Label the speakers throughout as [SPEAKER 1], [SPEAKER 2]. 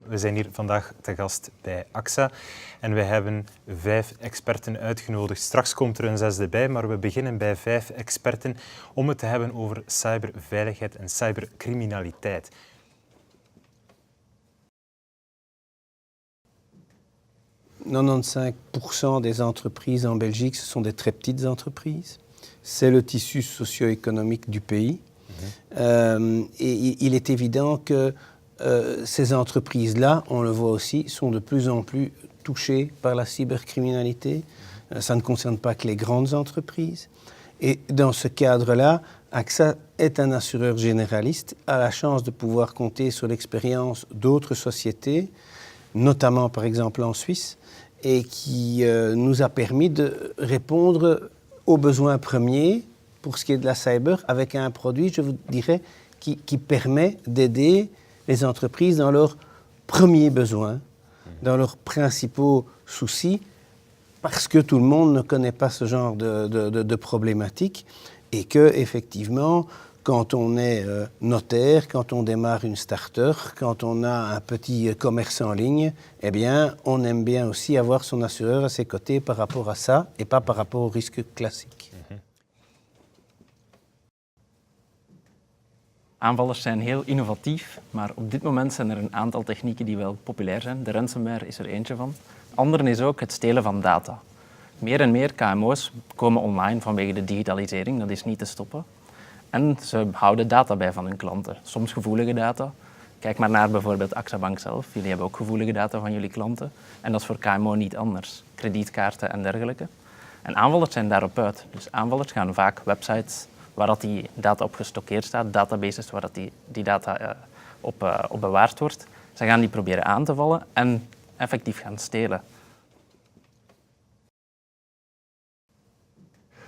[SPEAKER 1] We zijn hier vandaag te gast bij AXA en we hebben 5 experten uitgenodigd. Straks komt er een 6e bij, maar we beginnen bij 5 experten om het te hebben over cyberveiligheid en cybercriminaliteit.
[SPEAKER 2] « 95% des entreprises en Belgique, ce sont des très petites entreprises. C'est le tissu socio-économique du pays. Et il est évident que ces entreprises-là, on le voit aussi, sont de plus en plus touchées par la cybercriminalité. Ça ne concerne pas que les grandes entreprises. Et dans ce cadre-là, AXA est un assureur généraliste, a la chance de pouvoir compter sur l'expérience d'autres sociétés, notamment par exemple en Suisse, et qui nous a permis de répondre aux besoins premiers pour ce qui est de la cyber avec un produit, je vous dirais, qui permet d'aider les entreprises dans leurs premiers besoins, dans leurs principaux soucis, parce que tout le monde ne connaît pas ce genre de problématique et que, effectivement, quand on est notaire, quand on démarre une start-up, quand on a un petit commerce en ligne, eh bien, on aime bien aussi avoir son assureur à ses côtés par rapport à ça et pas par rapport au risque classique.
[SPEAKER 3] Aanvallers zijn heel innovatief, maar op dit moment zijn er een aantal technieken die wel populair zijn. De ransomware is er eentje van. Andere is ook het stelen van data. Meer en meer KMO's komen online vanwege de digitalisering, dat is niet te stoppen. En ze houden data bij van hun klanten, soms gevoelige data. Kijk maar naar bijvoorbeeld AXA Bank zelf. Jullie hebben ook gevoelige data van jullie klanten. En dat is voor KMO niet anders. Kredietkaarten en dergelijke. En aanvallers zijn daarop uit. Dus aanvallers gaan vaak websites waar dat die data op gestockeerd staat, databases waar dat die data op bewaard wordt. Ze gaan die proberen aan te vallen en effectief gaan stelen.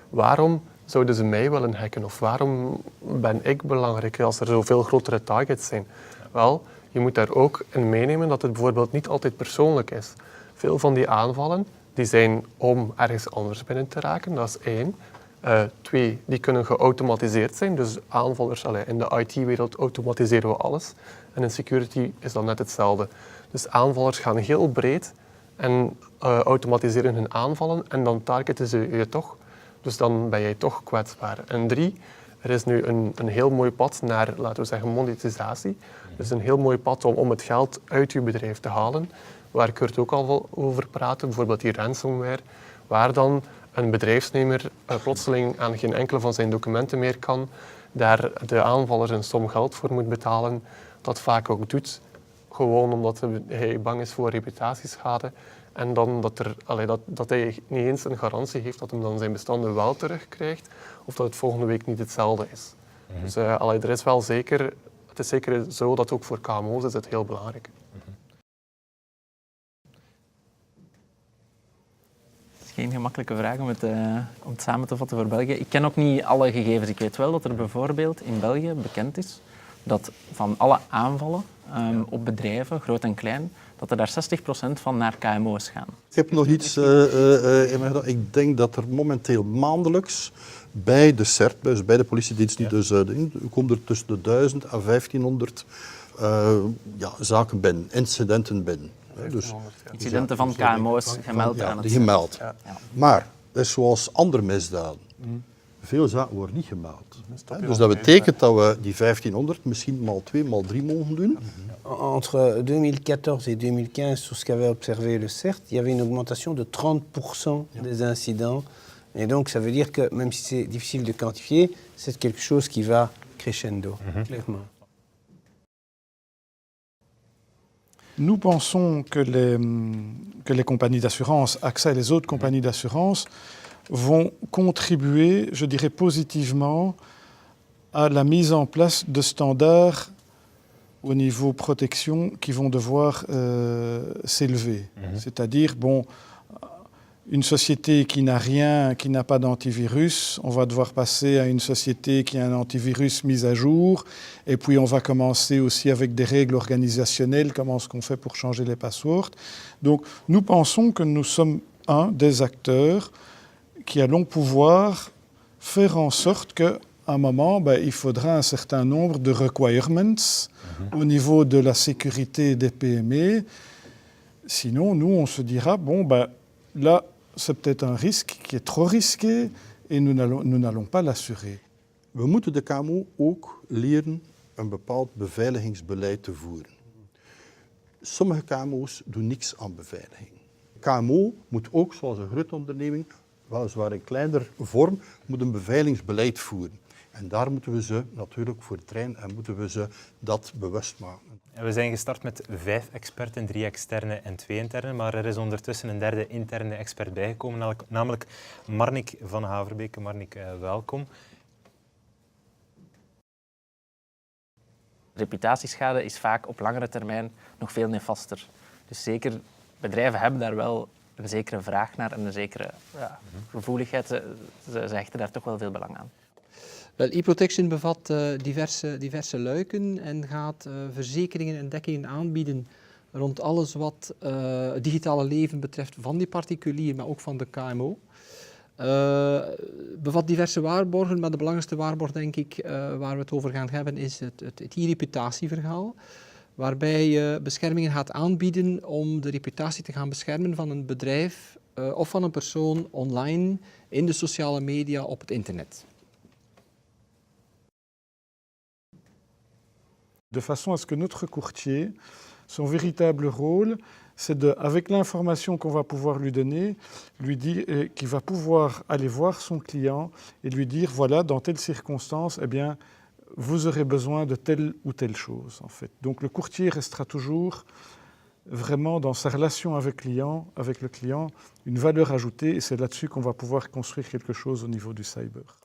[SPEAKER 4] Waarom zouden ze mij willen hacken? Of waarom ben ik belangrijk als er zoveel grotere targets zijn? Wel, je moet daar ook in meenemen dat het bijvoorbeeld niet altijd persoonlijk is. Veel van die aanvallen die zijn om ergens anders binnen te raken, dat is 1. 2, die kunnen geautomatiseerd zijn. Dus aanvallers, in de IT-wereld automatiseren we alles. En in security is dat net hetzelfde. Dus aanvallers gaan heel breed en automatiseren hun aanvallen en dan targeten ze je toch. Dus dan ben jij toch kwetsbaar. En 3, er is nu een heel mooi pad naar, laten we zeggen, monetisatie. Dus een heel mooi pad om het geld uit je bedrijf te halen. Waar Kurt ook al over praatte, bijvoorbeeld die ransomware. Waar dan een bedrijfsnemer plotseling aan geen enkele van zijn documenten meer kan. Daar de aanvaller een som geld voor moet betalen. Dat vaak ook doet, gewoon omdat hij bang is voor reputatieschade. En dan dat hij niet eens een garantie heeft dat hij dan zijn bestanden wel terugkrijgt, of dat het volgende week niet hetzelfde is. Dus er is wel zeker, het is zeker zo dat ook voor KMO's is het heel belangrijk.
[SPEAKER 3] Het is geen gemakkelijke vraag om het samen te vatten voor België. Ik ken ook niet alle gegevens. Ik weet wel dat er bijvoorbeeld in België bekend is dat van alle aanvallen op bedrijven, groot en klein, dat er daar 60% van naar KMO's gaan.
[SPEAKER 5] Ik heb nog iets in mijn gedachten. Ik denk dat er momenteel maandelijks bij de CERT, dus bij de politiedienst, komt er tussen de 1000 en 1500 zaken binnen, incidenten binnen.
[SPEAKER 3] Dus, incidenten van KMO's gemeld aan het
[SPEAKER 5] gemeld. Ja. Maar dat is zoals andere misdaden. Veel zaken worden niet gemeld. Dus dat betekent dat we die 1500 misschien maal 2, maal 3 mogen doen.
[SPEAKER 2] Entre 2014 et 2015, sur ce qu'avait observé le CERT, il y avait une augmentation de 30% des incidents. Et donc, ça veut dire que, même si c'est difficile de quantifier, c'est quelque chose qui va crescendo, clairement.
[SPEAKER 6] Nous pensons que les compagnies d'assurance, AXA et les autres compagnies d'assurance, vont contribuer, je dirais positivement, à la mise en place de standards au niveau protection qui vont devoir s'élever. C'est-à-dire, une société qui n'a rien, qui n'a pas d'antivirus, on va devoir passer à une société qui a un antivirus mis à jour, et puis on va commencer aussi avec des règles organisationnelles, comment est-ce qu'on fait pour changer les passwords. Donc nous pensons que nous sommes un des acteurs qui allons pouvoir faire en sorte que un moment, il faudra un certain nombre de requirements au niveau de la sécurité des PME. Sinon, nous, on se dira, là, c'est peut-être un risque qui est trop risqué et nous n'allons pas l'assurer.
[SPEAKER 5] We moeten de KMO ook leren een bepaald beveiligingsbeleid te voeren. Sommige KMO's doen niks aan beveiliging. KMO moet ook, zoals een grote onderneming, weliswaar in kleinere vorm, moet een beveiligingsbeleid voeren. En daar moeten we ze natuurlijk voor trainen en moeten we ze dat bewust maken.
[SPEAKER 1] En we zijn gestart met 5 experten, 3 externe en 2 interne, maar er is ondertussen een derde interne expert bijgekomen, namelijk Marnik van Haverbeke. Marnik, welkom.
[SPEAKER 3] Reputatieschade is vaak op langere termijn nog veel nefaster. Dus zeker, bedrijven hebben daar wel een zekere vraag naar en een zekere gevoeligheid. Ze hechten daar toch wel veel belang aan.
[SPEAKER 7] Wel, e-protection bevat diverse luiken en gaat verzekeringen en dekkingen aanbieden rond alles wat het digitale leven betreft van die particulier, maar ook van de KMO. Bevat diverse waarborgen, maar de belangrijkste waarborg, denk ik, waar we het over gaan hebben, is het e-reputatieverhaal. Waarbij je beschermingen gaat aanbieden om de reputatie te gaan beschermen van een bedrijf of van een persoon online, in de sociale media, op het internet.
[SPEAKER 6] De façon à ce que notre courtier, son véritable rôle, c'est avec l'information qu'on va pouvoir lui donner, lui dire, qu'il va pouvoir aller voir son client et lui dire, voilà, dans telle circonstance, eh bien, vous aurez besoin de telle ou telle chose, en fait. Donc le courtier restera toujours vraiment dans sa relation avec le client, une valeur ajoutée, et c'est là-dessus qu'on va pouvoir construire quelque chose au niveau du cyber.